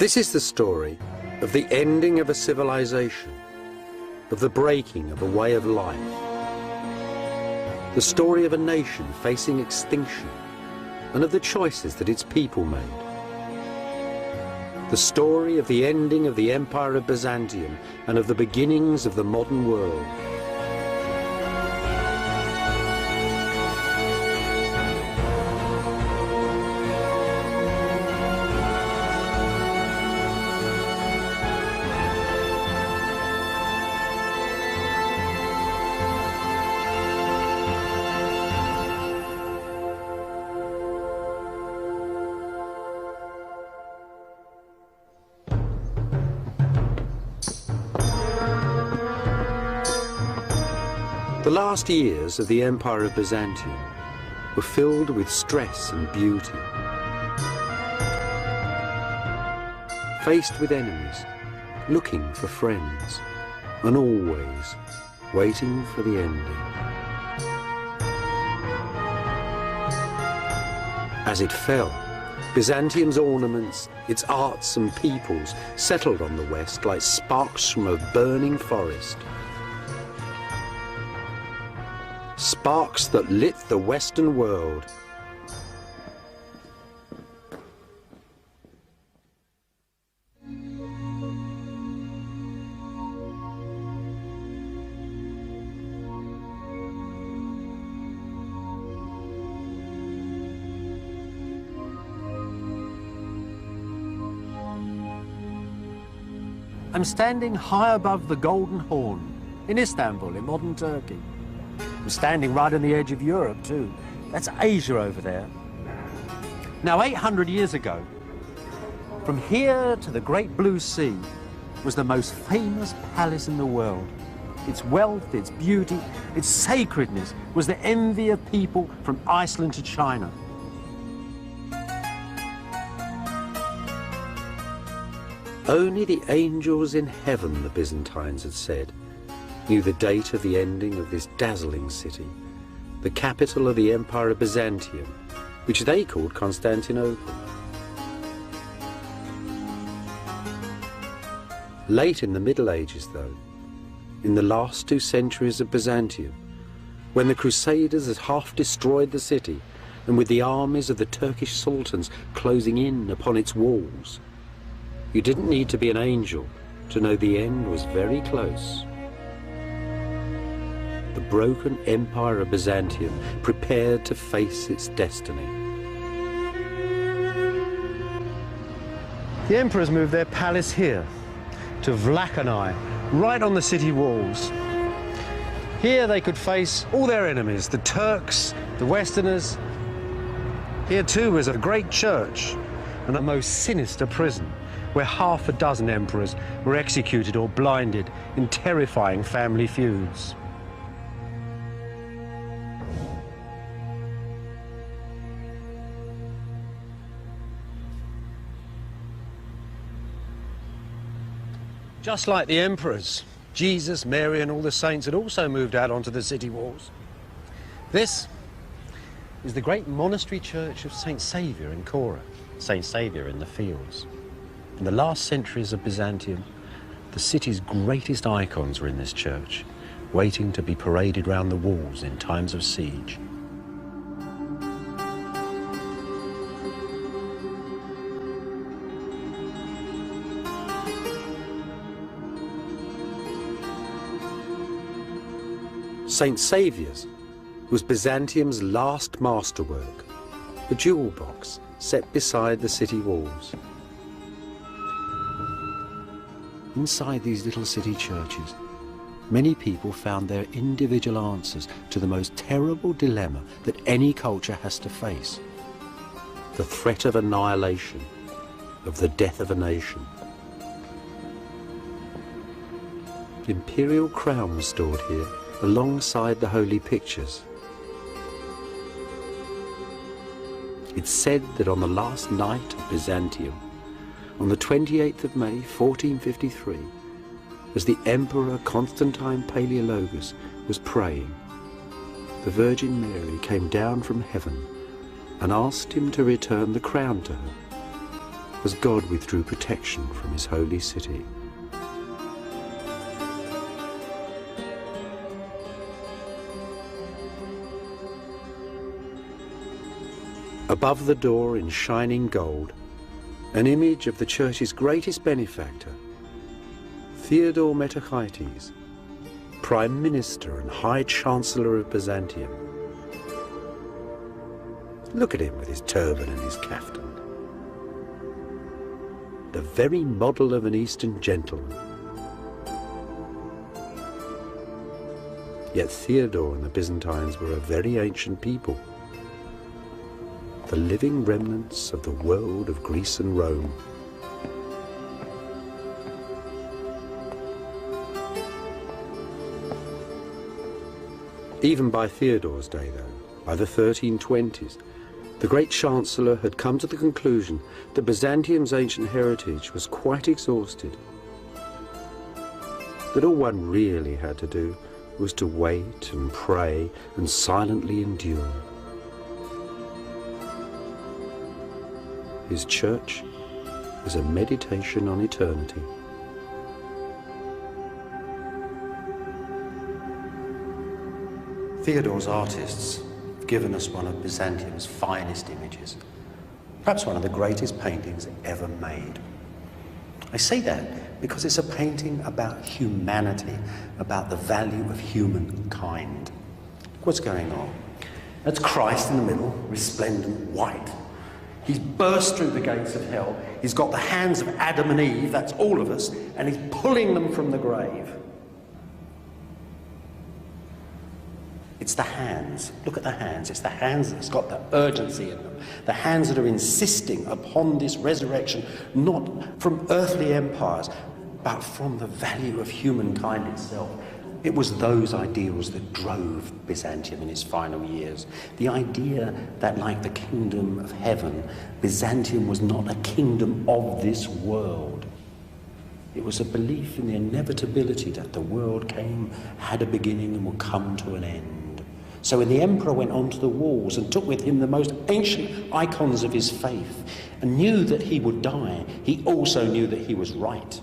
This is the story of the ending of a civilization, of the breaking of a way of life, the story of a nation facing extinction, and of the choices that its people made. The story of the ending of the Empire of Byzantium and of the beginnings of the modern world. The last years of the Empire of Byzantium were filled with stress and beauty. Faced with enemies, looking for friends, and always waiting for the ending. As it fell, Byzantium's ornaments, its arts and peoples settled on the West like sparks from a burning forest. Sparks that lit the Western world. I'm standing high above the Golden Horn in Istanbul, in modern Turkey. I'm standing right on the edge of Europe too. That's Asia over there. Now 800 years ago, from here to the Great Blue Sea was the most famous palace in the world. Its wealth, its beauty, its sacredness was the envy of people from Iceland to China. Only the angels in heaven, the Byzantines had said, knew the date of the ending of this dazzling city, the capital of the Empire of Byzantium, which they called Constantinople. Late in the Middle Ages, though, in the last 2 centuries of Byzantium, when the Crusaders had half destroyed the city, and with the armies of the Turkish sultans closing in upon its walls, you didn't need to be an angel to know the end was very close. The broken Empire of Byzantium prepared to face its destiny. The emperors moved their palace here, to Vlakani, right on the city walls. Here they could face all their enemies, the Turks, the Westerners. Here too was a great church and a most sinister prison, where half a dozen emperors were executed or blinded in terrifying family feuds. Just like the emperors, Jesus, Mary and all the saints had also moved out onto the city walls. This is the great monastery church of St. Saviour in Chora, St. Saviour in the fields. In the last centuries of Byzantium, the city's greatest icons were in this church, waiting to be paraded round the walls in times of siege. St. Saviour's was Byzantium's last masterwork, a jewel box set beside the city walls. Inside these little city churches, many people found their individual answers to the most terrible dilemma that any culture has to face: the threat of annihilation, of the death of a nation. The imperial crown was stored here, alongside the holy pictures. It's said that on the last night of Byzantium, on the 28th of May 1453, as the Emperor Constantine Palaeologus was praying, the Virgin Mary came down from heaven and asked him to return the crown to her. as God withdrew protection from his holy city. Above the door in shining gold, an image of the church's greatest benefactor, Theodore Metochites, Prime Minister and High Chancellor of Byzantium. Look at him with his turban and his caftan. The very model of an Eastern gentleman. Yet Theodore and the Byzantines were a very ancient people, the living remnants of the world of Greece and Rome. Even by Theodore's day, though, by the 1320s, the great Chancellor had come to the conclusion that Byzantium's ancient heritage was quite exhausted, that all one really had to do was to wait and pray and silently endure. His church is a meditation on eternity. Theodore's artists have given us one of Byzantium's finest images, perhaps one of the greatest paintings ever made. I say that because it's a painting about humanity, about the value of humankind. What's going on? That's Christ in the middle, resplendent white. He's burst through the gates of hell. He's got the hands of Adam and Eve, that's all of us, and he's pulling them from the grave. It's the hands. Look at the hands. It's the hands that's got the urgency in them. The hands that are insisting upon this resurrection, not from earthly empires, but from the value of humankind itself. It was those ideals that drove Byzantium in its final years. The idea that, like the kingdom of heaven, Byzantium was not a kingdom of this world. It was a belief in the inevitability that the world had a beginning and would come to an end. So when the emperor went onto the walls and took with him the most ancient icons of his faith and knew that he would die, he also knew that he was right.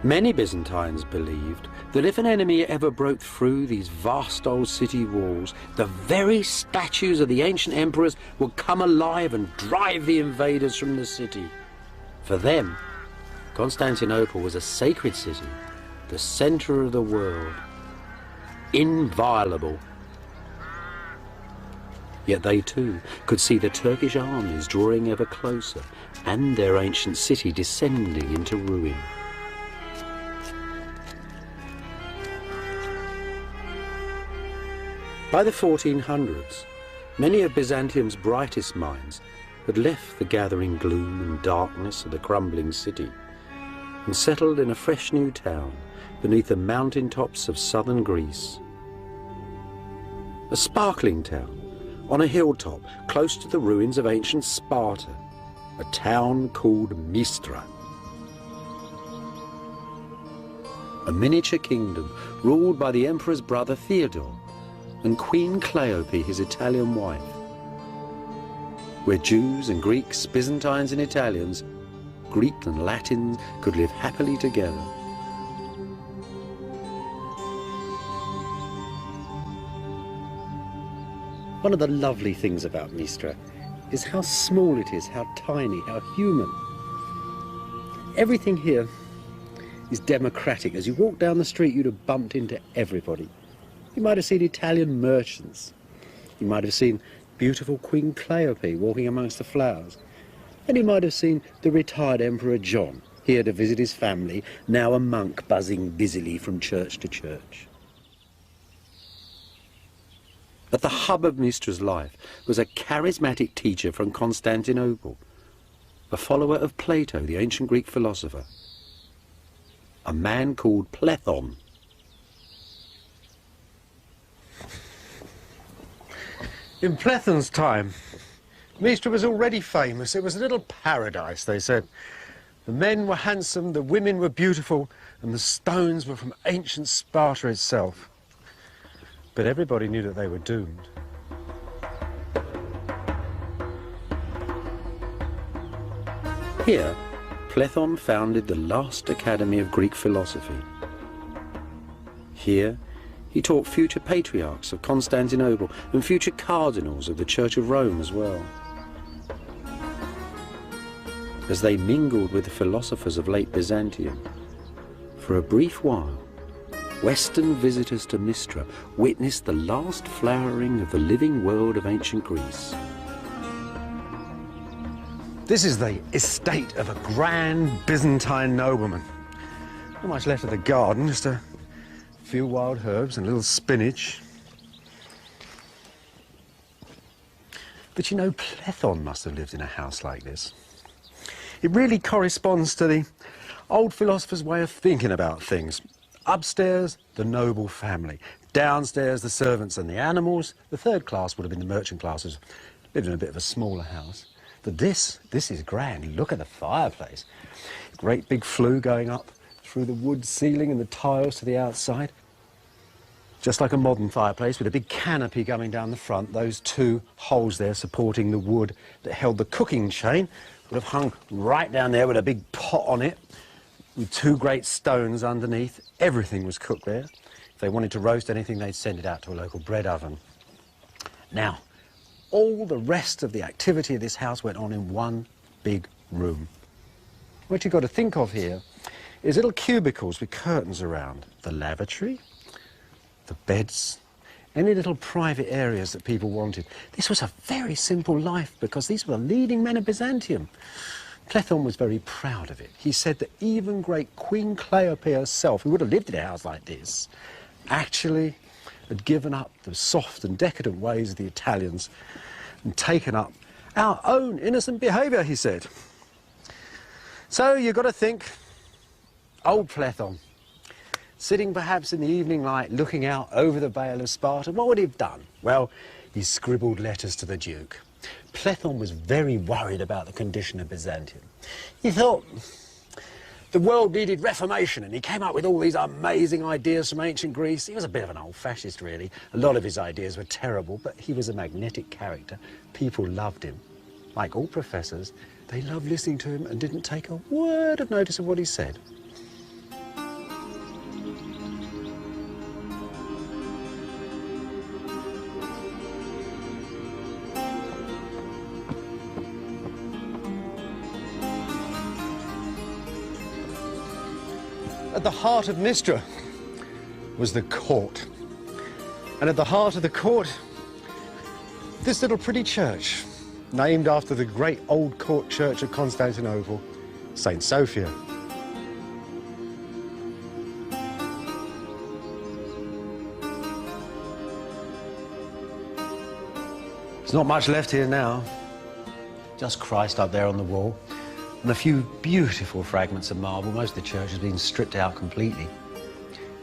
Many Byzantines believed that if an enemy ever broke through these vast old city walls, the very statues of the ancient emperors would come alive and drive the invaders from the city. For them, Constantinople was a sacred city, the center of the world, inviolable. Yet they too could see the Turkish armies drawing ever closer and their ancient city descending into ruin. By the 1400s, many of Byzantium's brightest minds had left the gathering gloom and darkness of the crumbling city and settled in a fresh new town beneath the mountain tops of southern Greece. A sparkling town on a hilltop close to the ruins of ancient Sparta, a town called Mistra. A miniature kingdom ruled by the emperor's brother Theodore and Queen Cleope, his Italian wife, where Jews and Greeks, Byzantines and Italians, Greek and Latins could live happily together. One of the lovely things about Mistra is how small it is, how tiny, how human. Everything here is democratic. As you walk down the street, you'd have bumped into everybody. You might have seen Italian merchants. You might have seen beautiful Queen Cleope walking amongst the flowers. And you might have seen the retired Emperor John, here to visit his family, now a monk buzzing busily from church to church. At the hub of Mistra's life was a charismatic teacher from Constantinople, a follower of Plato, the ancient Greek philosopher, a man called Plethon. In Plethon's time, Mistra was already famous. It was a little paradise, they said. The men were handsome, the women were beautiful, and the stones were from ancient Sparta itself. But everybody knew that they were doomed. Here, Platon founded the last academy of Greek philosophy. Here, he taught future patriarchs of Constantinople and future cardinals of the Church of Rome as well. As they mingled with the philosophers of late Byzantium, for a brief while, Western visitors to Mistra witnessed the last flowering of the living world of ancient Greece. This is the estate of a grand Byzantine nobleman. Not much left of the garden, just a few wild herbs and a little spinach. But you know, Platon must have lived in a house like this. It really corresponds to the old philosopher's way of thinking about things. Upstairs, the noble family. Downstairs, the servants and the animals. The third class would have been the merchant classes. Lived in a bit of a smaller house. But this is grand. Look at the fireplace. Great big flue going up through the wood ceiling and the tiles to the outside. Just like a modern fireplace with a big canopy going down the front. Those two holes there supporting the wood that held the cooking chain would have hung right down there with a big pot on it with two great stones underneath. Everything was cooked there. If they wanted to roast anything, they'd send it out to a local bread oven. Now, all the rest of the activity of this house went on in one big room. What you've got to think of here is little cubicles with curtains around. The lavatory, the beds, any little private areas that people wanted. This was a very simple life because these were the leading men of Byzantium. Platon was very proud of it. He said that even great Queen Cleopatra herself, who would have lived in a house like this, actually had given up the soft and decadent ways of the Italians and taken up our own innocent behaviour, he said. So you've got to think, old Platon, sitting perhaps in the evening light, looking out over the Vale of Sparta, what would he have done? Well, he scribbled letters to the Duke. Platon was very worried about the condition of Byzantium. He thought the world needed reformation, and he came up with all these amazing ideas from ancient Greece. He was a bit of an old fascist, really. A lot of his ideas were terrible, but he was a magnetic character. People loved him. Like all professors, they loved listening to him and didn't take a word of notice of what he said. At the heart of Mistra was the court. And at the heart of the court, this little pretty church, named after the great old court church of Constantinople, St. Sophia. There's not much left here now. Just Christ up there on the wall. And a few beautiful fragments of marble. Most of the church has been stripped out completely.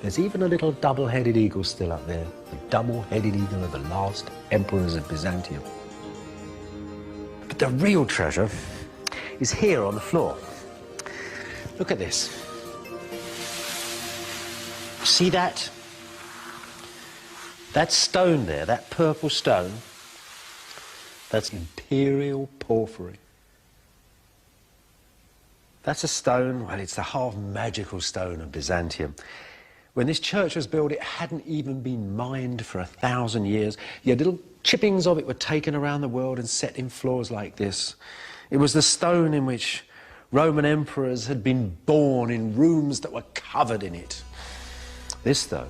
There's even a little double-headed eagle still up there, the double-headed eagle of the last emperors of Byzantium. But the real treasure is here on the floor. Look at this. See that? That stone there, that purple stone, that's imperial porphyry. That's a stone, well, it's the half-magical stone of Byzantium. When this church was built, it hadn't even been mined for 1,000 years. Yet little chippings of it were taken around the world and set in floors like this. It was the stone in which Roman emperors had been born in rooms that were covered in it. This, though,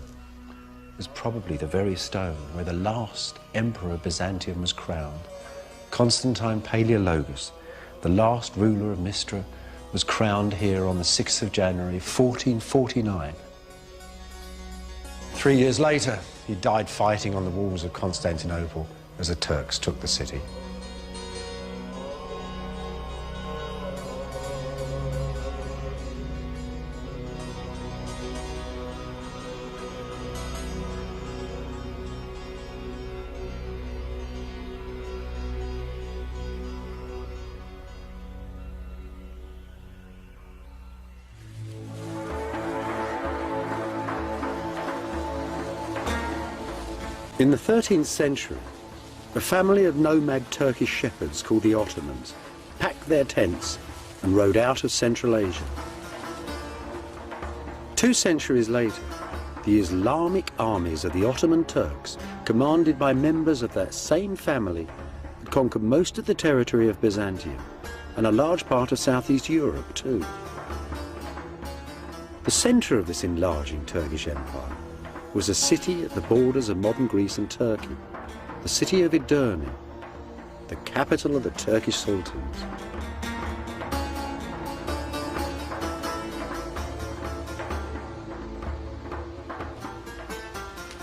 was probably the very stone where the last emperor of Byzantium was crowned. Constantine Palaeologus, the last ruler of Mistra, was crowned here on the 6th of January, 1449. 3 years later, he died fighting on the walls of Constantinople as the Turks took the city. In the 13th century, a family of nomad Turkish shepherds called the Ottomans packed their tents and rode out of Central Asia. 2 centuries later, the Islamic armies of the Ottoman Turks, commanded by members of that same family, had conquered most of the territory of Byzantium and a large part of Southeast Europe too. The centre of this enlarging Turkish Empire was a city at the borders of modern Greece and Turkey, the city of Edirne, the capital of the Turkish sultans.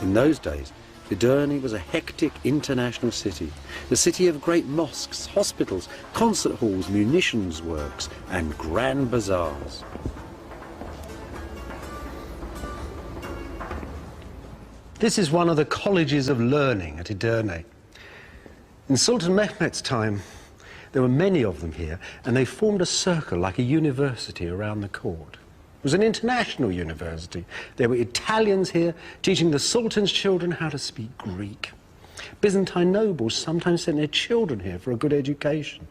In those days, Edirne was a hectic international city, the city of great mosques, hospitals, concert halls, munitions works, and grand bazaars. This is one of the colleges of learning at Edirne. In Sultan Mehmet's time, there were many of them here, and they formed a circle like a university around the court. It was an international university. There were Italians here teaching the Sultan's children how to speak Greek. Byzantine nobles sometimes sent their children here for a good education.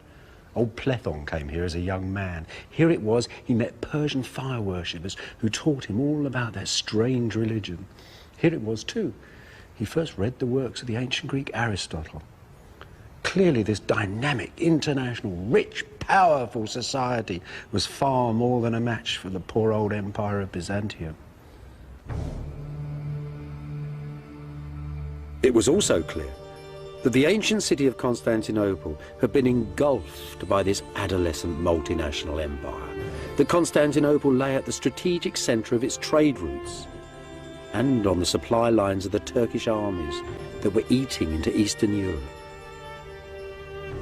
Old Plethon came here as a young man. Here it was he met Persian fire worshippers who taught him all about their strange religion. Here it was too. He first read the works of the ancient Greek Aristotle. Clearly this dynamic, international, rich, powerful society was far more than a match for the poor old empire of Byzantium. It was also clear that the ancient city of Constantinople had been engulfed by this adolescent multinational empire, that Constantinople lay at the strategic centre of its trade routes and on the supply lines of the Turkish armies that were eating into Eastern Europe.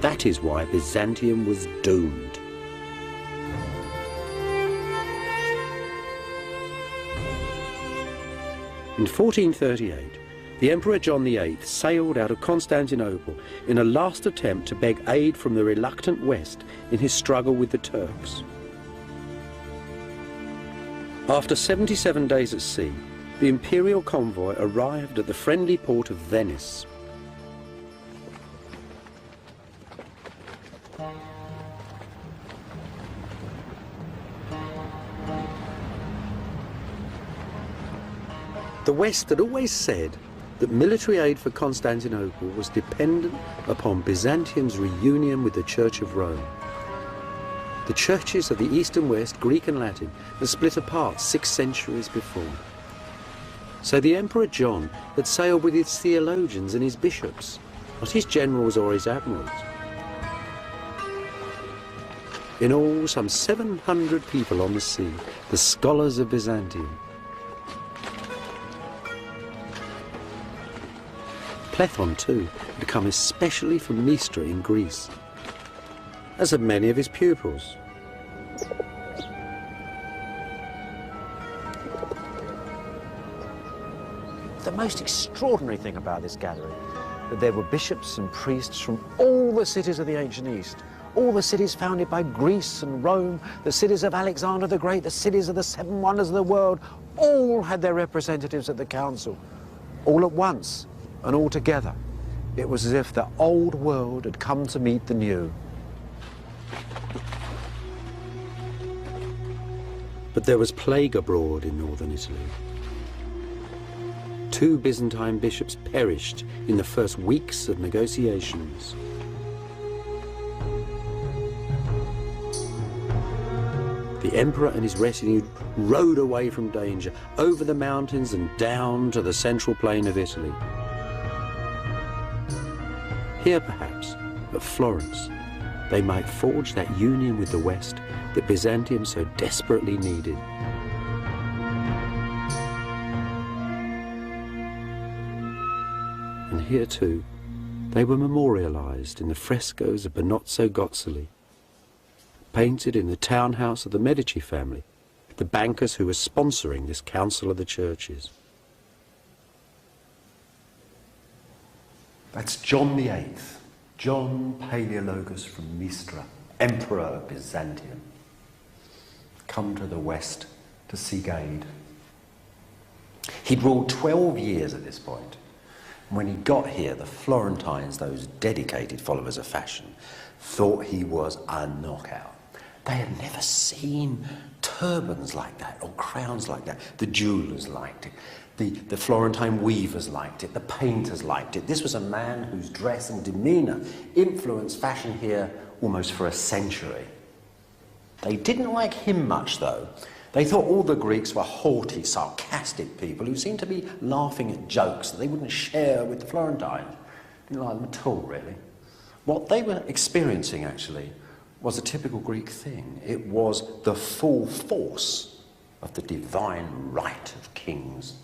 That is why Byzantium was doomed. In 1438, the Emperor John VIII sailed out of Constantinople in a last attempt to beg aid from the reluctant West in his struggle with the Turks. After 77 days at sea, the imperial convoy arrived at the friendly port of Venice. The West had always said that military aid for Constantinople was dependent upon Byzantium's reunion with the Church of Rome. The churches of the East and West, Greek and Latin, had split apart 6 centuries before. So the Emperor John had sailed with his theologians and his bishops, not his generals or his admirals. In all, some 700 people on the sea, the scholars of Byzantium. Plethon, too, had come especially from Mystra in Greece, as had many of his pupils. The most extraordinary thing about this gathering, that there were bishops and priests from all the cities of the ancient East, all the cities founded by Greece and Rome, the cities of Alexander the Great, the cities of the 7 wonders of the world, all had their representatives at the council, all at once and all together. It was as if the old world had come to meet the new. But there was plague abroad in northern Italy. 2 Byzantine bishops perished in the first weeks of negotiations. The emperor and his retinue rode away from danger, over the mountains and down to the central plain of Italy. Here, perhaps, at Florence, they might forge that union with the West that Byzantium so desperately needed. And here, too, they were memorialized in the frescoes of Benozzo Gozzoli, painted in the townhouse of the Medici family, the bankers who were sponsoring this Council of the Churches. That's John VIII, John Palaeologus from Mystra, Emperor of Byzantium, come to the West to seek aid. He'd ruled 12 years at this point, When he got here, the Florentines, those dedicated followers of fashion, thought he was a knockout. They had never seen turbans like that or crowns like that. The jewellers liked it. The Florentine weavers liked it. The painters liked it. This was a man whose dress and demeanour influenced fashion here almost for a century. They didn't like him much, though. They thought all the Greeks were haughty, sarcastic people who seemed to be laughing at jokes that they wouldn't share with the Florentines. Didn't like them at all, really. What they were experiencing, actually, was a typical Greek thing. It was the full force of the divine right of kings.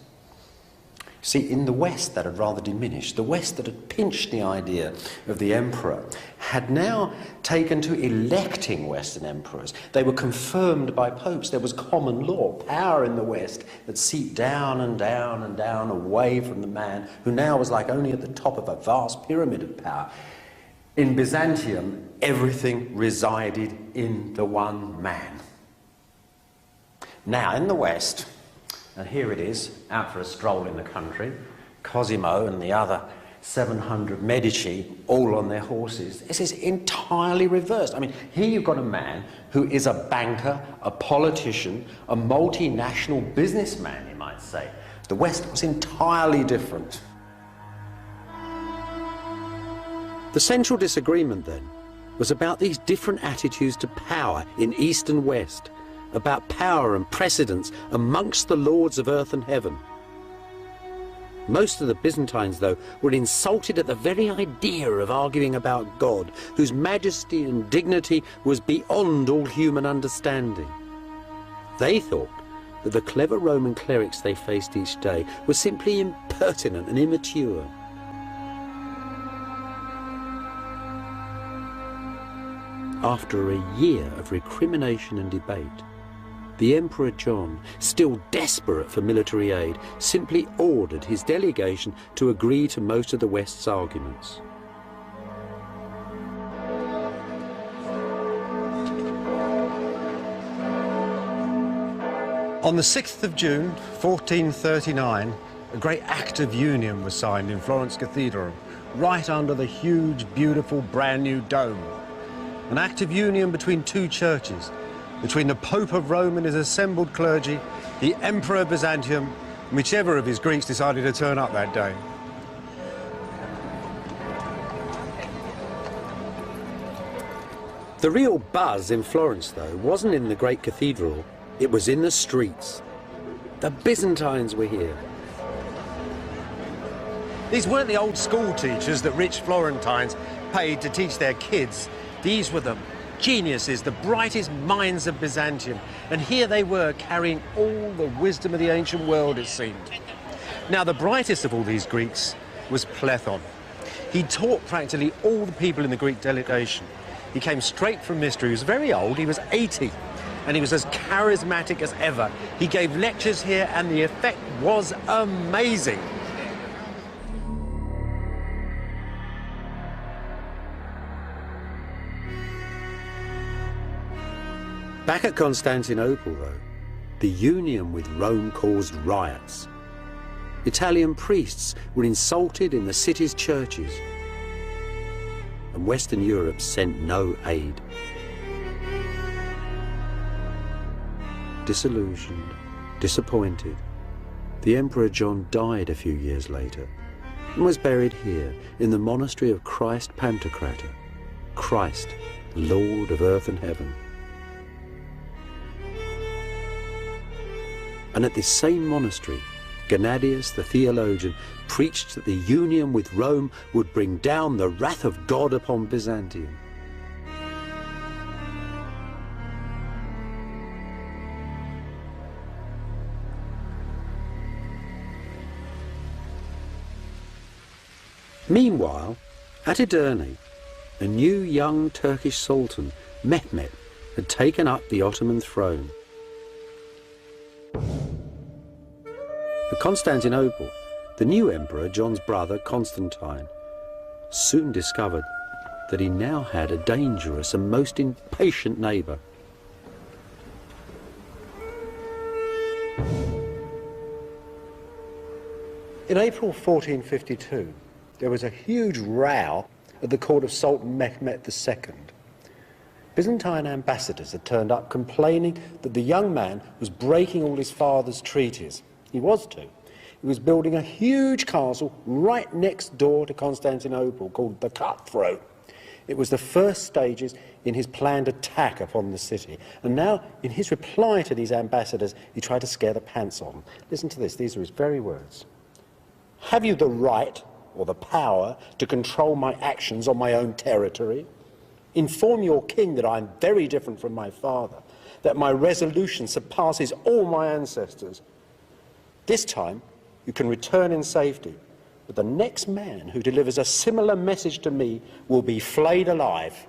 See, in the West that had rather diminished. The West that had pinched the idea of the emperor had now taken to electing Western emperors. They were confirmed by popes. There was common law, power in the West that seeped down and down and down away from the man who now was like only at the top of a vast pyramid of power. In Byzantium, everything resided in the one man. Now, in the West, and here it is, out for a stroll in the country, Cosimo and the other 700 Medici, all on their horses. This is entirely reversed. I mean, here you've got a man who is a banker, a politician, a multinational businessman, you might say. The West was entirely different. The central disagreement, then, was about these different attitudes to power in East and West, about power and precedence amongst the lords of earth and heaven. Most of the Byzantines, though, were insulted at the very idea of arguing about God, whose majesty and dignity was beyond all human understanding. They thought that the clever Roman clerics they faced each day were simply impertinent and immature. After a year of recrimination and debate, the Emperor John, still desperate for military aid, simply ordered his delegation to agree to most of the West's arguments. On the 6th of June, 1439, a great act of union was signed in Florence Cathedral, right under the huge, beautiful, brand new dome. An act of union between two churches, between the Pope of Rome and his assembled clergy, the Emperor of Byzantium, and whichever of his Greeks decided to turn up that day. The real buzz in Florence, though, wasn't in the great cathedral, it was in the streets. The Byzantines were here. These weren't the old school teachers that rich Florentines paid to teach their kids. These were the geniuses, the brightest minds of Byzantium. And here they were, carrying all the wisdom of the ancient world, it seemed. Now, the brightest of all these Greeks was Platon. He taught practically all the people in the Greek delegation. He came straight from Mistra. He was very old, he was 80, and he was as charismatic as ever. He gave lectures here, and the effect was amazing. Back at Constantinople, though, the union with Rome caused riots. Italian priests were insulted in the city's churches, and Western Europe sent no aid. Disillusioned, disappointed, the Emperor John died a few years later and was buried here in the monastery of Christ Pantocrator, Christ, Lord of earth and heaven. And at this same monastery, Gennadius the theologian preached that the union with Rome would bring down the wrath of God upon Byzantium. Meanwhile, at Edirne, a new young Turkish sultan, Mehmet, had taken up the Ottoman throne. At Constantinople, the new emperor, John's brother, Constantine, soon discovered that he now had a dangerous and most impatient neighbour. In April 1452, there was a huge row at the court of Sultan Mehmet II. Byzantine ambassadors had turned up complaining that the young man was breaking all his father's treaties. He was too. He was building a huge castle right next door to Constantinople called the Cutthroat. It was the first stages in his planned attack upon the city. And now, in his reply to these ambassadors, he tried to scare the pants on them. Listen to this, these are his very words. Have you the right or the power to control my actions on my own territory? Inform your king that I am very different from my father, that my resolution surpasses all my ancestors. This time, you can return in safety, but the next man who delivers a similar message to me will be flayed alive.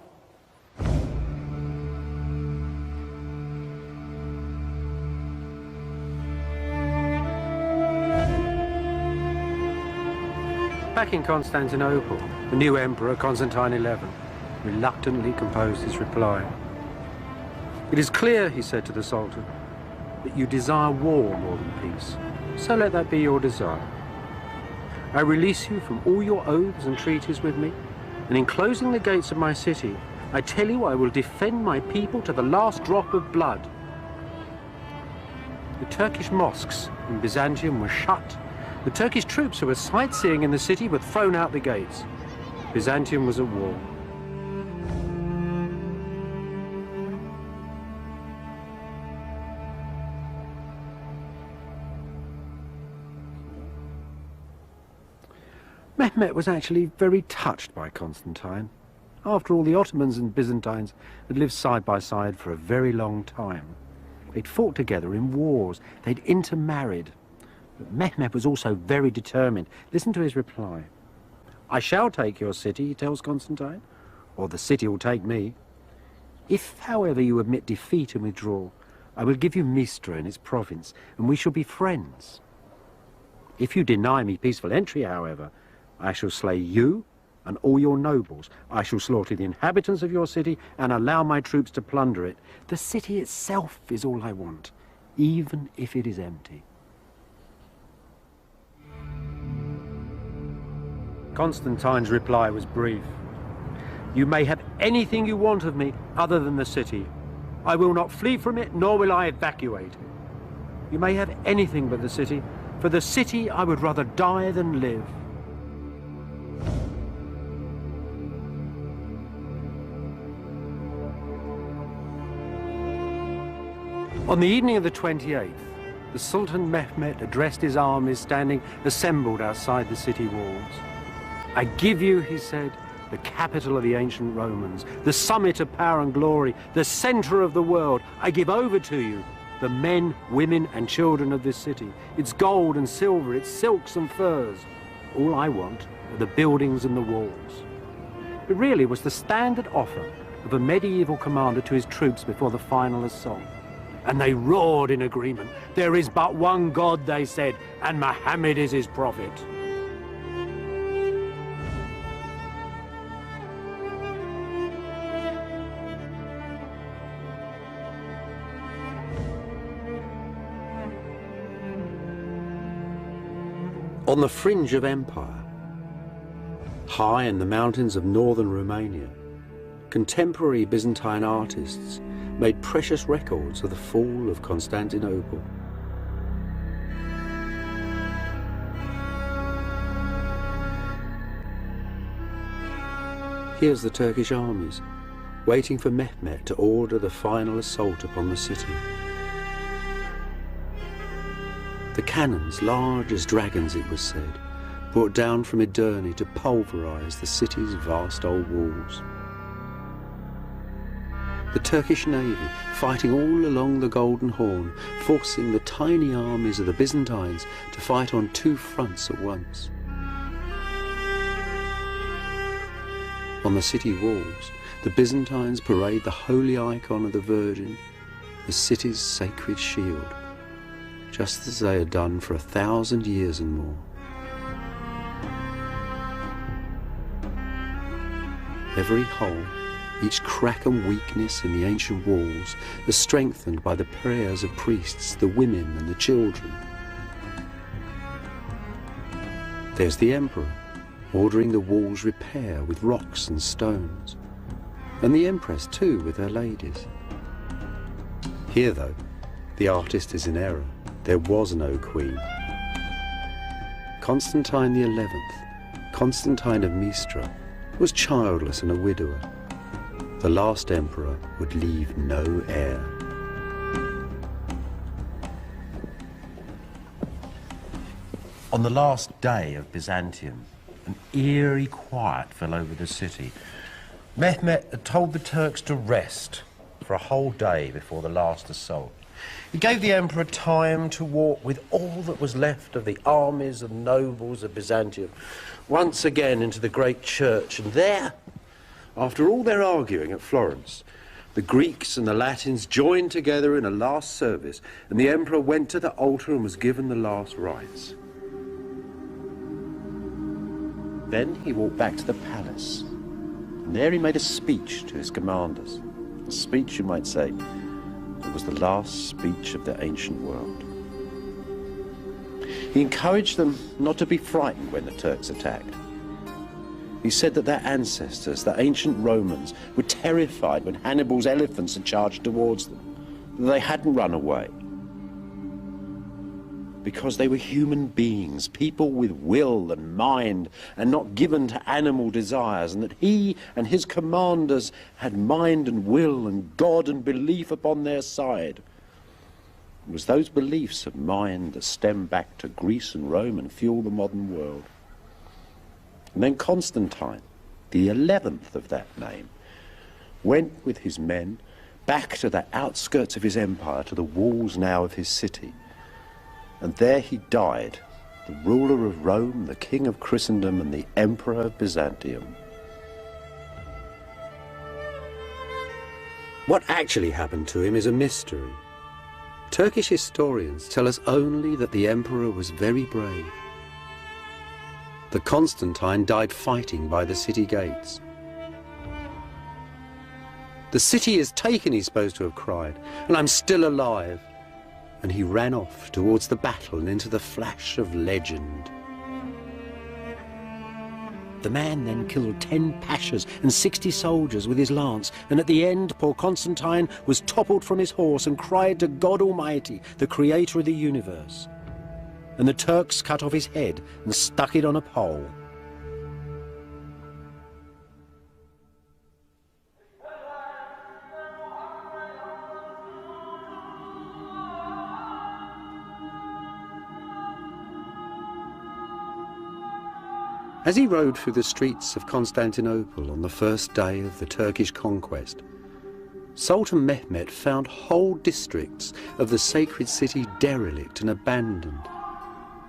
Back in Constantinople, the new emperor, Constantine XI, reluctantly composed his reply. It is clear, he said to the Sultan, that you desire war more than peace, so let that be your desire. I release you from all your oaths and treaties with me, and in closing the gates of my city, I tell you I will defend my people to the last drop of blood. The Turkish mosques in Byzantium were shut. The Turkish troops who were sightseeing in the city were thrown out the gates. Byzantium was at war. Mehmet was actually very touched by Constantine. After all, the Ottomans and Byzantines had lived side by side for a very long time. They'd fought together in wars. They'd intermarried. But Mehmet was also very determined. Listen to his reply. I shall take your city, he tells Constantine, or the city will take me. If, however, you admit defeat and withdraw, I will give you Mistra and its province, and we shall be friends. If you deny me peaceful entry, however, I shall slay you and all your nobles. I shall slaughter the inhabitants of your city and allow my troops to plunder it. The city itself is all I want, even if it is empty. Constantine's reply was brief. You may have anything you want of me other than the city. I will not flee from it, nor will I evacuate it. You may have anything but the city. For the city I would rather die than live. On the evening of the 28th, the Sultan Mehmet addressed his armies standing assembled outside the city walls. I give you, he said, the capital of the ancient Romans, the summit of power and glory, the center of the world. I give over to you the men, women, and children of this city, its gold and silver, its silks and furs. All I want are the buildings and the walls. It really was the standard offer of a medieval commander to his troops before the final assault. And they roared in agreement. There is but one God, they said, and Muhammad is his prophet. On the fringe of empire, high in the mountains of northern Romania, contemporary Byzantine artists made precious records of the fall of Constantinople. Here's the Turkish armies, waiting for Mehmet to order the final assault upon the city. The cannons, large as dragons it was said, brought down from Edirne to pulverize the city's vast old walls. The Turkish navy, fighting all along the Golden Horn, forcing the tiny armies of the Byzantines to fight on two fronts at once. On the city walls, the Byzantines parade the holy icon of the Virgin, the city's sacred shield, just as they had done for 1,000 years and more. Every hole, each crack and weakness in the ancient walls is strengthened by the prayers of priests, the women and the children. There's the emperor, ordering the walls repair with rocks and stones, and the empress too with her ladies. Here, though, the artist is in error. There was no queen. Constantine XI, Constantine of Mistra, was childless and a widower. The last emperor would leave no heir. On the last day of Byzantium, an eerie quiet fell over the city. Mehmet had told the Turks to rest for a whole day before the last assault. He gave the emperor time to walk with all that was left of the armies and nobles of Byzantium once again into the great church, and there, after all their arguing at Florence, the Greeks and the Latins joined together in a last service, and the emperor went to the altar and was given the last rites. Then he walked back to the palace, and there he made a speech to his commanders. A speech, you might say, that was the last speech of the ancient world. He encouraged them not to be frightened when the Turks attacked. He said that their ancestors, the ancient Romans, were terrified when Hannibal's elephants had charged towards them, that they hadn't run away, because they were human beings, people with will and mind, and not given to animal desires, and that he and his commanders had mind and will and God and belief upon their side. It was those beliefs of mind that stem back to Greece and Rome and fuel the modern world. And then Constantine, the 11th of that name, went with his men back to the outskirts of his empire, to the walls now of his city. And there he died, the ruler of Rome, the king of Christendom, and the emperor of Byzantium. What actually happened to him is a mystery. Turkish historians tell us only that the emperor was very brave. That Constantine died fighting by the city gates. "The city is taken," he's supposed to have cried, "and I'm still alive." And he ran off towards the battle and into the flash of legend. The man then killed 10 pashas and 60 soldiers with his lance, and at the end poor Constantine was toppled from his horse and cried to God Almighty, the creator of the universe. And the Turks cut off his head and stuck it on a pole. As he rode through the streets of Constantinople on the first day of the Turkish conquest, Sultan Mehmet found whole districts of the sacred city derelict and abandoned,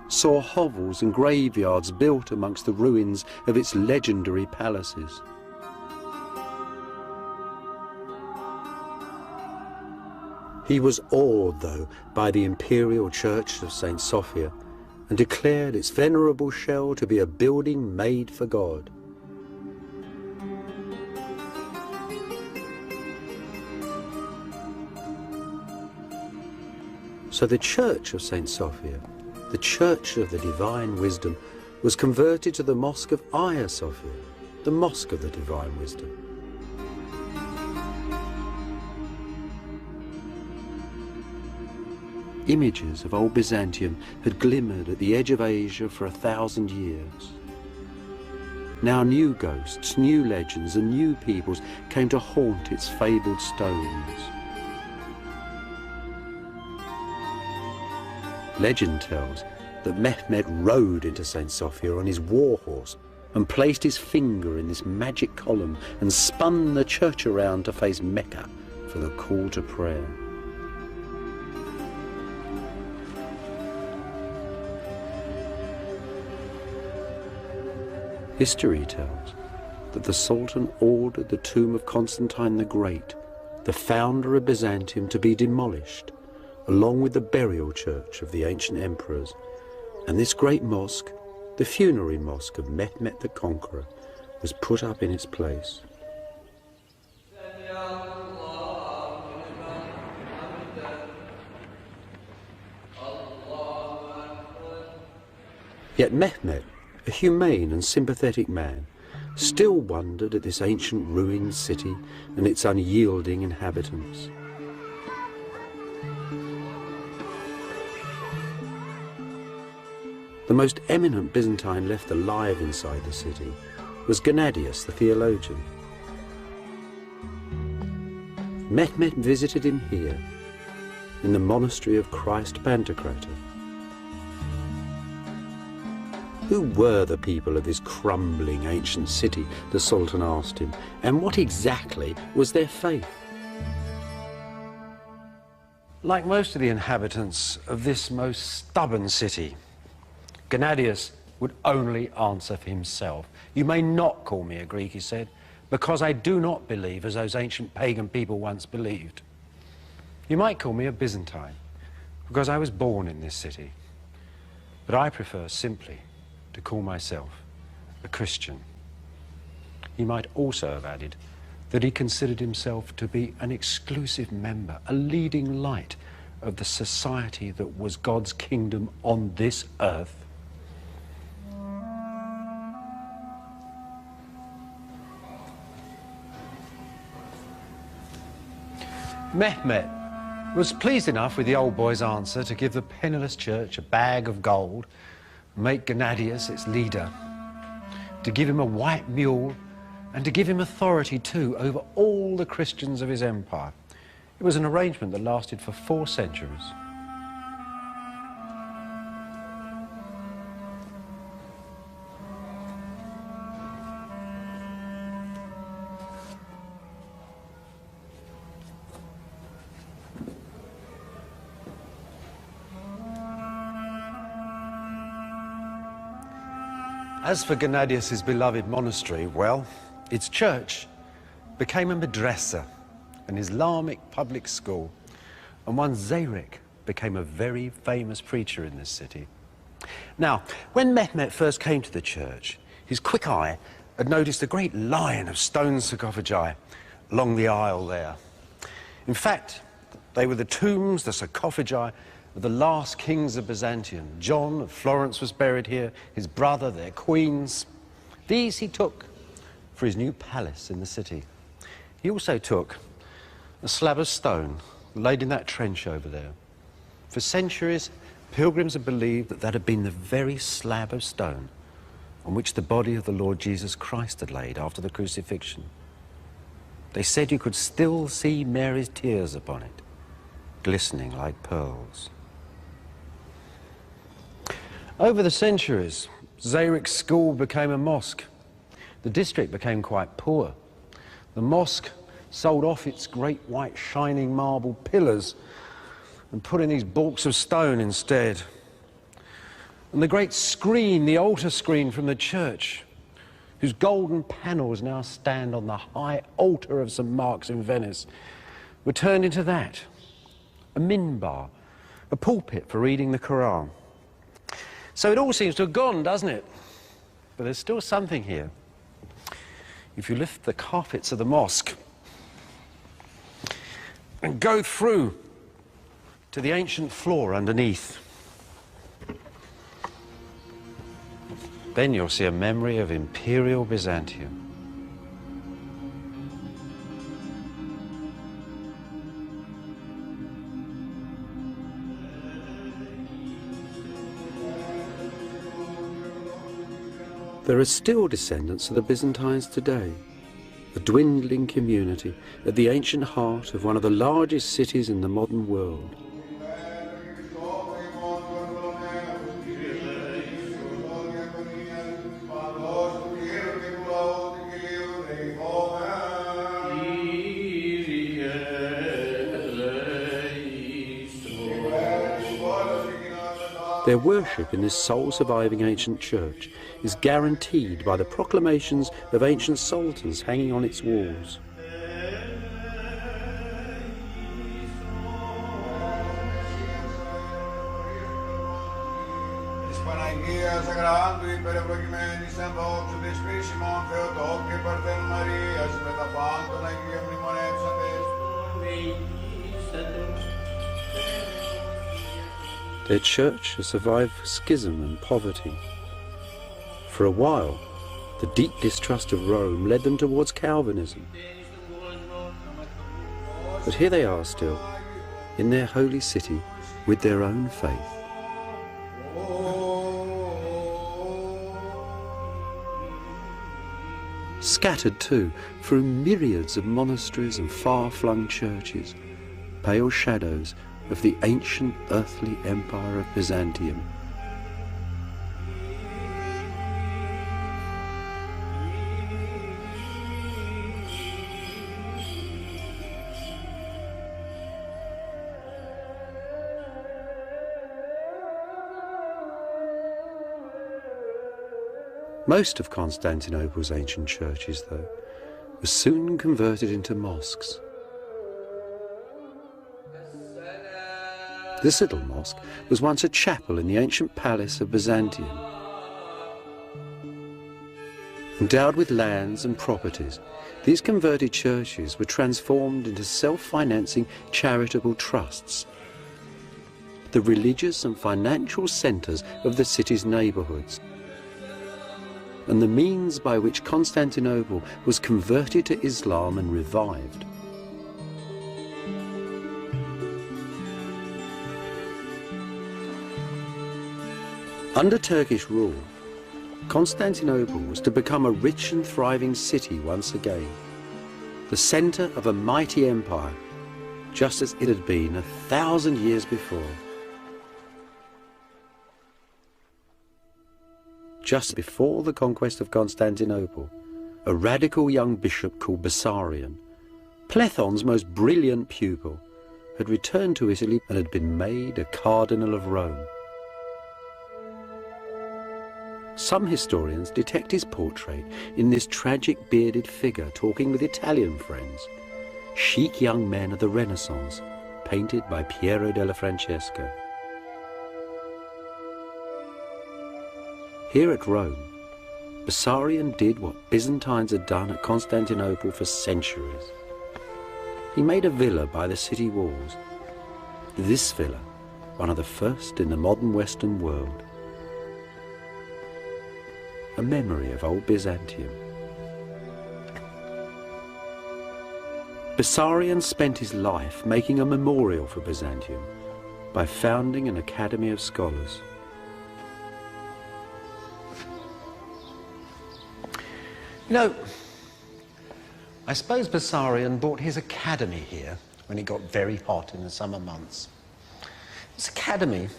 saw hovels and graveyards built amongst the ruins of its legendary palaces. He was awed, though, by the imperial church of St. Sophia, and declared its venerable shell to be a building made for God. So the church of St. Sophia, the church of the divine wisdom, was converted to the mosque of Hagia Sophia, the mosque of the divine wisdom. Images of old Byzantium had glimmered at the edge of Asia for 1,000 years. Now new ghosts, new legends and new peoples came to haunt its fabled stones. Legend tells that Mehmet rode into St. Sophia on his war horse and placed his finger in this magic column and spun the church around to face Mecca for the call to prayer. History tells that the Sultan ordered the tomb of Constantine the Great, the founder of Byzantium, to be demolished, along with the burial church of the ancient emperors, and this great mosque, the funerary mosque of Mehmet the Conqueror, was put up in its place. Yet Mehmet, a humane and sympathetic man, still wondered at this ancient ruined city and its unyielding inhabitants. The most eminent Byzantine left alive inside the city was Gennadius the theologian. Mehmet visited him here, in the monastery of Christ Pantocrator. Who were the people of this crumbling ancient city, the Sultan asked him, and what exactly was their faith? Like most of the inhabitants of this most stubborn city, Gennadius would only answer for himself. You may not call me a Greek, he said, because I do not believe as those ancient pagan people once believed. You might call me a Byzantine, because I was born in this city. But I prefer simply to call myself a Christian. He might also have added that he considered himself to be an exclusive member, a leading light of the society that was God's kingdom on this earth. Mehmet was pleased enough with the old boy's answer to give the penniless church a bag of gold, make Gennadius its leader, to give him a white mule, and to give him authority too over all the Christians of his empire. It was an arrangement that lasted for 4 centuries. As for Gennadius's beloved monastery, well, its church became a madrasa, an Islamic public school, and one Zayrik became a very famous preacher in this city. Now, when Mehmet first came to the church, his quick eye had noticed a great line of stone sarcophagi along the aisle there. In fact, they were the tombs, the sarcophagi, of the last kings of Byzantium. John of Florence was buried here, his brother, their queens. These he took for his new palace in the city. He also took a slab of stone laid in that trench over there. For centuries, pilgrims had believed that that had been the very slab of stone on which the body of the Lord Jesus Christ had laid after the crucifixion. They said you could still see Mary's tears upon it, glistening like pearls. Over the centuries, Zayrik's school became a mosque. The district became quite poor. The mosque sold off its great white shining marble pillars and put in these baulks of stone instead. And the great screen, the altar screen from the church, whose golden panels now stand on the high altar of St. Mark's in Venice, were turned into that, a minbar, a pulpit for reading the Quran. So it all seems to have gone, doesn't it? But there's still something here. If you lift the carpets of the mosque and go through to the ancient floor underneath, then you'll see a memory of Imperial Byzantium. There are still descendants of the Byzantines today, a dwindling community at the ancient heart of one of the largest cities in the modern world. Their worship in this sole surviving ancient church is guaranteed by the proclamations of ancient sultans hanging on its walls. Their church has survived schism and poverty. For a while, the deep distrust of Rome led them towards Calvinism. But here they are still, in their holy city, with their own faith. Scattered too through myriads of monasteries and far-flung churches, pale shadows of the ancient earthly empire of Byzantium. Most of Constantinople's ancient churches, though, were soon converted into mosques. This little mosque was once a chapel in the ancient palace of Byzantium. Endowed with lands and properties, these converted churches were transformed into self-financing charitable trusts, the religious and financial centres of the city's neighbourhoods, and the means by which Constantinople was converted to Islam and revived. Under Turkish rule, Constantinople was to become a rich and thriving city once again, the centre of a mighty empire, just as it had been 1,000 years before. Just before the conquest of Constantinople, a radical young bishop called Bessarion, Plethon's most brilliant pupil, had returned to Italy and had been made a cardinal of Rome. Some historians detect his portrait in this tragic bearded figure talking with Italian friends, chic young men of the Renaissance, painted by Piero della Francesca. Here at Rome, Bessarion did what Byzantines had done at Constantinople for centuries. He made a villa by the city walls. This villa, one of the first in the modern Western world. A memory of old Byzantium. Bessarion spent his life making a memorial for Byzantium by founding an academy of scholars. You know, I suppose Bessarion bought his academy here when it got very hot in the summer months. This academy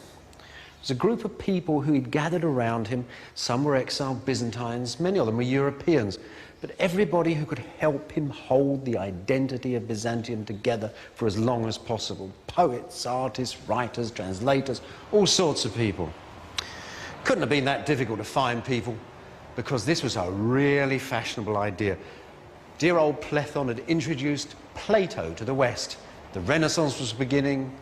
was a group of people who he'd gathered around him. Some were exiled Byzantines, many of them were Europeans, but everybody who could help him hold the identity of Byzantium together for as long as possible. Poets, artists, writers, translators, all sorts of people. Couldn't have been that difficult to find people, because this was a really fashionable idea. Dear old Plethon had introduced Plato to the West. The Renaissance was beginning.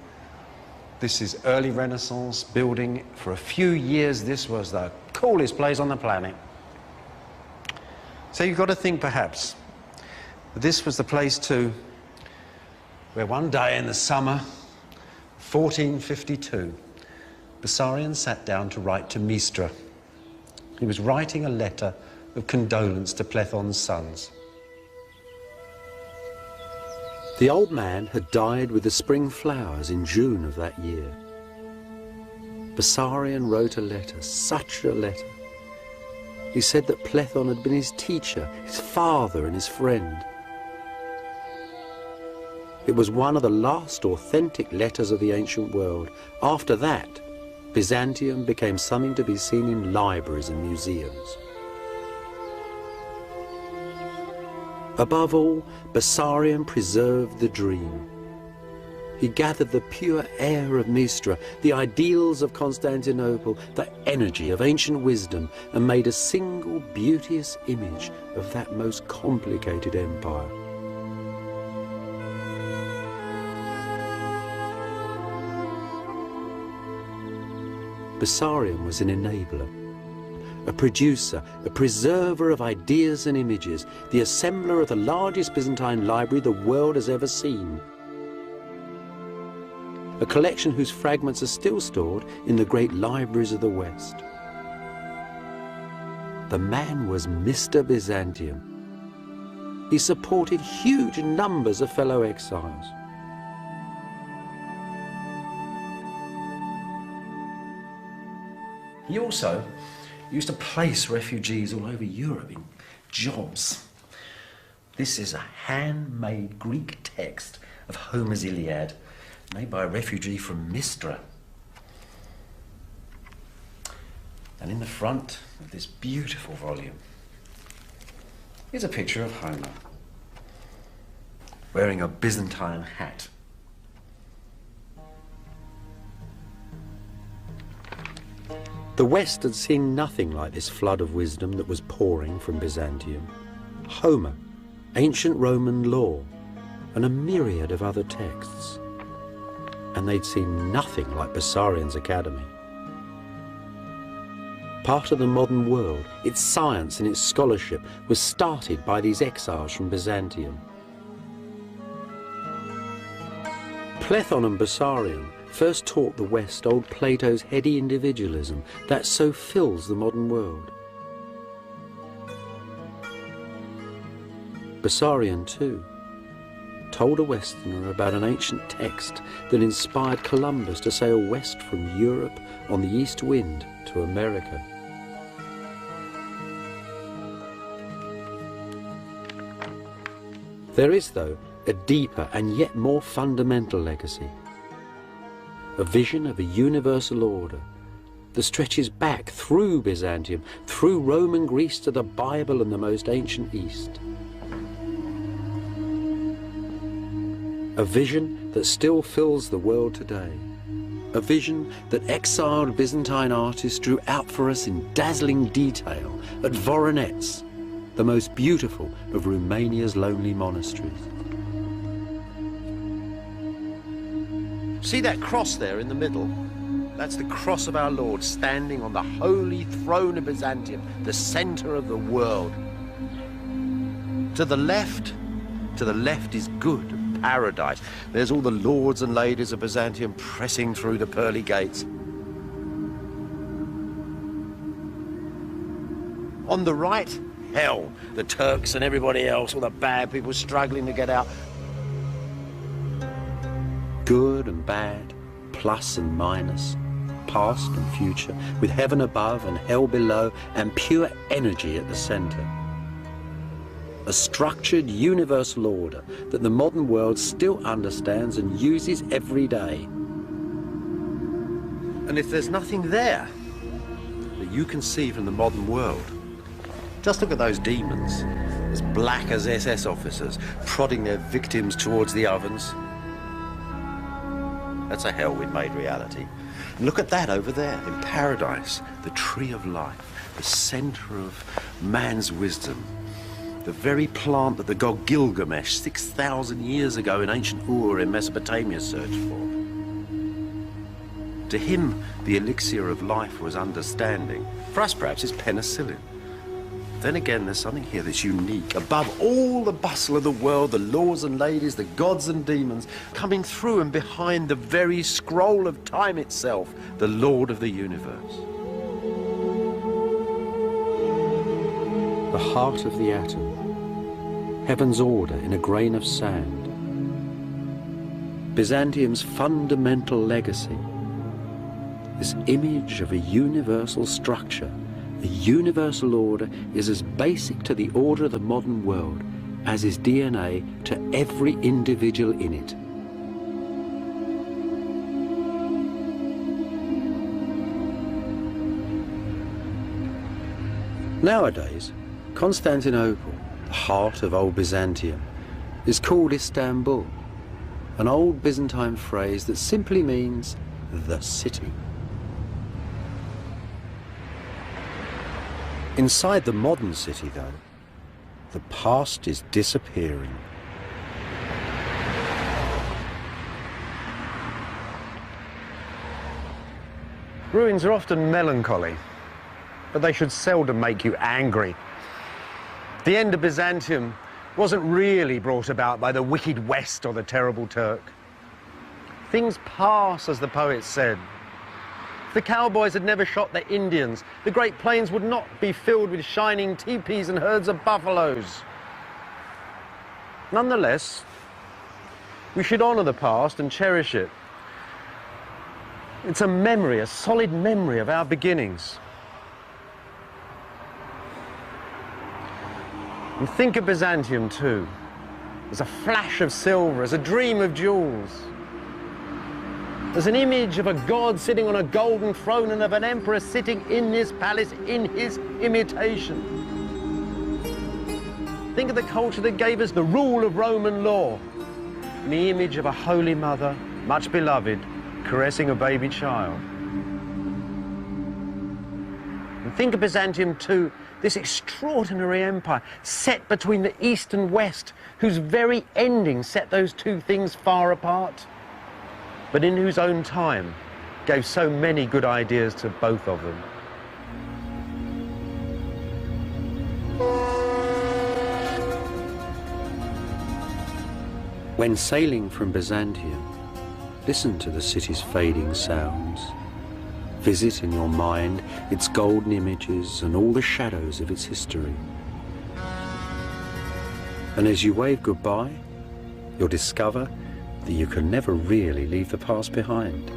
This is early Renaissance building. For a few years, this was the coolest place on the planet. So you've got to think, perhaps, that this was the place too, where one day in the summer, 1452, Bessarion sat down to write to Mistra. He was writing a letter of condolence to Plethon's sons. The old man had died with the spring flowers in June of that year. Bessarion wrote a letter, such a letter. He said that Plethon had been his teacher, his father and his friend. It was one of the last authentic letters of the ancient world. After that, Byzantium became something to be seen in libraries and museums. Above all, Bessarion preserved the dream. He gathered the pure air of Mistra, the ideals of Constantinople, the energy of ancient wisdom, and made a single beauteous image of that most complicated empire. Bessarion was an enabler, a producer, a preserver of ideas and images, the assembler of the largest Byzantine library the world has ever seen. A collection whose fragments are still stored in the great libraries of the West. The man was Mr. Byzantium. He supported huge numbers of fellow exiles. He also used to place refugees all over Europe in jobs. This is a handmade Greek text of Homer's Iliad, made by a refugee from Mistra. And in the front of this beautiful volume is a picture of Homer wearing a Byzantine hat. The West had seen nothing like this flood of wisdom that was pouring from Byzantium. Homer, ancient Roman law, and a myriad of other texts. And they'd seen nothing like Bessarion's academy. Part of the modern world, its science and its scholarship was started by these exiles from Byzantium. Plethon and Bessarion first taught the West old Plato's heady individualism that so fills the modern world. Bessarion, too, told a Westerner about an ancient text that inspired Columbus to sail west from Europe on the east wind to America. There is, though, a deeper and yet more fundamental legacy. A vision of a universal order that stretches back through Byzantium, through Roman Greece to the Bible and the most ancient East. A vision that still fills the world today. A vision that exiled Byzantine artists drew out for us in dazzling detail at Voronezh, the most beautiful of Romania's lonely monasteries. See that cross there in the middle? That's the cross of our Lord standing on the holy throne of Byzantium, the center of the world. To the left is good, paradise. There's all the lords and ladies of Byzantium pressing through the pearly gates. On the right, hell, the Turks and everybody else, all the bad people struggling to get out. Good and bad, plus and minus, past and future, with heaven above and hell below, and pure energy at the center. A structured universal order that the modern world still understands and uses every day. And if there's nothing there that you can see from the modern world, just look at those demons, as black as SS officers, prodding their victims towards the ovens. That's a hell we'd made reality. And look at that over there, in paradise, the tree of life, the center of man's wisdom, the very plant that the god Gilgamesh 6,000 years ago in ancient Ur in Mesopotamia searched for. To him, the elixir of life was understanding. For us, perhaps, it's penicillin. Then again, there's something here that's unique. Above all the bustle of the world, the lords and ladies, the gods and demons, coming through and behind the very scroll of time itself, the Lord of the universe. The heart of the atom, heaven's order in a grain of sand. Byzantium's fundamental legacy, this image of a universal structure. The universal order is as basic to the order of the modern world as is DNA to every individual in it. Nowadays, Constantinople, the heart of old Byzantium, is called Istanbul, an old Byzantine phrase that simply means the city. Inside the modern city, though, the past is disappearing. Ruins are often melancholy, but they should seldom make you angry. The end of Byzantium wasn't really brought about by the wicked West or the terrible Turk. Things pass, as the poet said. If the cowboys had never shot the Indians, the Great Plains would not be filled with shining teepees and herds of buffaloes. Nonetheless, we should honor the past and cherish it. It's a memory, a solid memory of our beginnings. And think of Byzantium too, as a flash of silver, as a dream of jewels, as an image of a god sitting on a golden throne and of an emperor sitting in this palace in his imitation. Think of the culture that gave us the rule of Roman law, and the image of a holy mother, much beloved, caressing a baby child. And think of Byzantium too, this extraordinary empire set between the East and West, whose very ending set those two things far apart, but in whose own time gave so many good ideas to both of them. When sailing from Byzantium, listen to the city's fading sounds. Visit in your mind its golden images and all the shadows of its history. And as you wave goodbye, you'll discover that you can never really leave the past behind.